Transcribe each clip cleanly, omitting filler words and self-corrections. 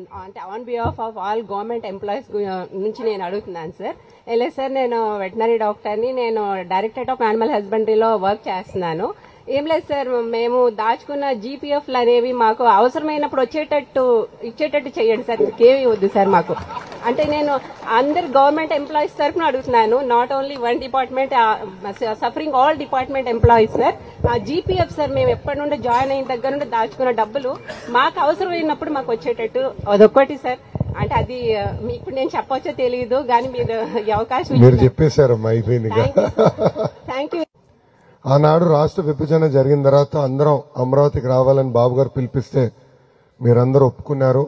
అంటే on behalf of all government employees నుంచి నేను అడుగుతున్నాను సార్. లేదు సార్, నేను వెటనరీ డాక్టర్ని, నేను డైరెక్టరేట్ ఆఫ్ యానిమల్ హస్బెండరీలో వర్క్ చేస్తున్నాను. ఏం లేదు సార్, మేము దాచుకున్న జీపీఎఫ్లు అనేవి మాకు అవసరమైనప్పుడు ఇచ్చేటట్టు చేయండి సార్. ఇంకేమీ వద్దు సార్ మాకు. అంటే నేను అందరు గవర్నమెంట్ ఎంప్లాయీస్ తరఫున అడుగుతున్నాను, not only one department, suffering all department employees sir. ఆ జీపీఎఫ్ సార్, మేము ఎప్పటి నుండి జాయిన్ అయిన దగ్గర నుండి దాచుకున్న డబ్బులు మాకు అవసరమైనప్పుడు మాకు వచ్చేటట్టు అదొక్కటి సార్. అంటే అది మీకు నేను చెప్పవచ్చో తెలియదు, కానీ మీరు ఈ అవకాశం మీరు చెప్పేశారమ్మా, అయిపోయింది. Thank you. ఆనాడు రాష్ట్ర విభజన జరిగిన తర్వాత అందరం అమరావతికి రావాలని బాబు గారు పిలిపిస్తే మీరందరూ ఒప్పుకున్నారు.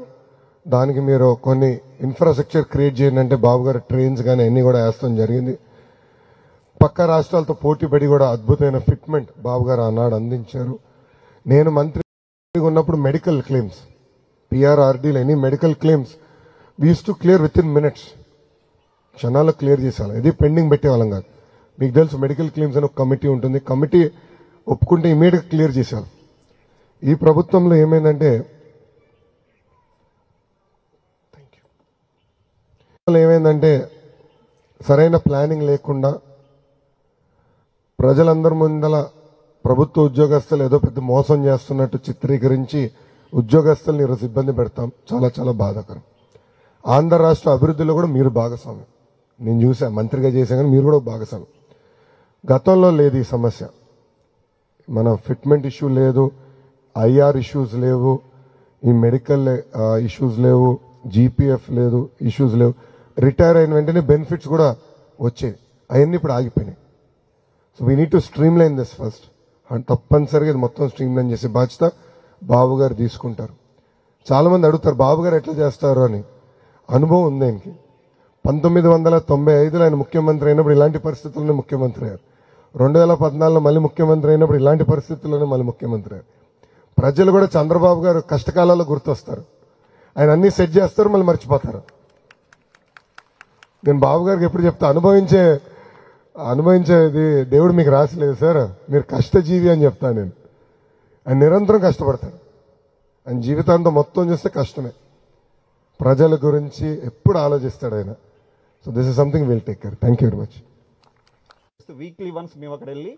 దానికి మీరు కొన్ని ఇన్ఫ్రాస్ట్రక్చర్ క్రియేట్ చేయండి అంటే బాబు గారు ట్రైన్స్ కానీ అన్ని కూడా వేస్తాం జరిగింది. పక్క రాష్ట్రాలతో పోటీపడి కూడా అద్భుతమైన ఫిట్మెంట్ బాబు గారు ఆనాడు అందించారు. నేను మంత్రి ఉన్నప్పుడు మెడికల్ క్లెయిమ్స్, పిఆర్ఆర్డీలు any medical claims we use to clear with in minutes, క్షణాల్లో క్లియర్ చేసేవాళ్ళం. ఇది పెండింగ్ పెట్టేవాళ్ళం కాదు. మీకు తెలుసు మెడికల్ క్లెయిమ్స్ అని ఒక కమిటీ ఉంటుంది, కమిటీ ఒప్పుకుంటే ఇమీడియట్ క్లియర్ చేశారు. ఈ ప్రభుత్వంలో ఏమైందంటే సరైన ప్లానింగ్ లేకుండా ప్రజలందరి ముందల ప్రభుత్వ ఉద్యోగస్తులు ఏదో పెద్ద మోసం చేస్తున్నట్టు చిత్రీకరించి ఉద్యోగస్తుల్ని ఈరోజు ఇబ్బంది పెడతాం. చాలా చాలా బాధాకరం. ఆంధ్ర రాష్ట్ర అభివృద్ధిలో కూడా మీరు భాగస్వామ్యం, నేను చూసా, మంత్రిగా చేశా, కానీ మీరు కూడా భాగస్వామ్యం. గతంలో లేదు ఈ సమస్య. మన ఫిట్మెంట్ ఇష్యూ లేదు, ఐఆర్ ఇష్యూస్ లేవు, ఈ మెడికల్ ఇష్యూస్ లేవు, జీపీఎఫ్ లేదు, ఇష్యూస్ లేవు. రిటైర్ అయిన వెంటనే బెనిఫిట్స్ కూడా వచ్చేవి, అవన్నీ ఇప్పుడు ఆగిపోయినాయి. So we need to stream line this first. తప్పనిసరిగా ఇది మొత్తం స్ట్రీమ్ లైన్ చేసే బాధ్యత బాబు గారు తీసుకుంటారు. చాలా మంది అడుగుతారు బాబు గారు ఎట్లా చేస్తారు అని. అనుభవం ఉంది ఆయనకి. 1995లో ఆయన ముఖ్యమంత్రి అయినప్పుడు ఇలాంటి పరిస్థితుల్లోనే ముఖ్యమంత్రి అయ్యారు. 2014లో మళ్ళీ ముఖ్యమంత్రి అయినప్పుడు ఇలాంటి పరిస్థితుల్లోనే మళ్ళీ ముఖ్యమంత్రి అయ్యారు. ప్రజలు కూడా చంద్రబాబు గారు కష్టకాలాల్లో గుర్తొస్తారు. ఆయన అన్ని సెట్ చేస్తారు, మళ్ళీ మర్చిపోతారు. నేను బాబు గారికి ఎప్పుడు చెప్తా, అనుభవించేది దేవుడు మీకు రాసలేదు సార్, మీరు కష్టజీవి అని చెప్తాను నేను. ఆయన నిరంతరం కష్టపడతారు. ఆయన జీవితాంతం మొత్తం చూస్తే కష్టమే. ప్రజల గురించి ఎప్పుడు ఆలోచిస్తాడు ఆయన. So this is something will take care. Thank you very much. Weekly once మేము అక్కడ వెళ్ళి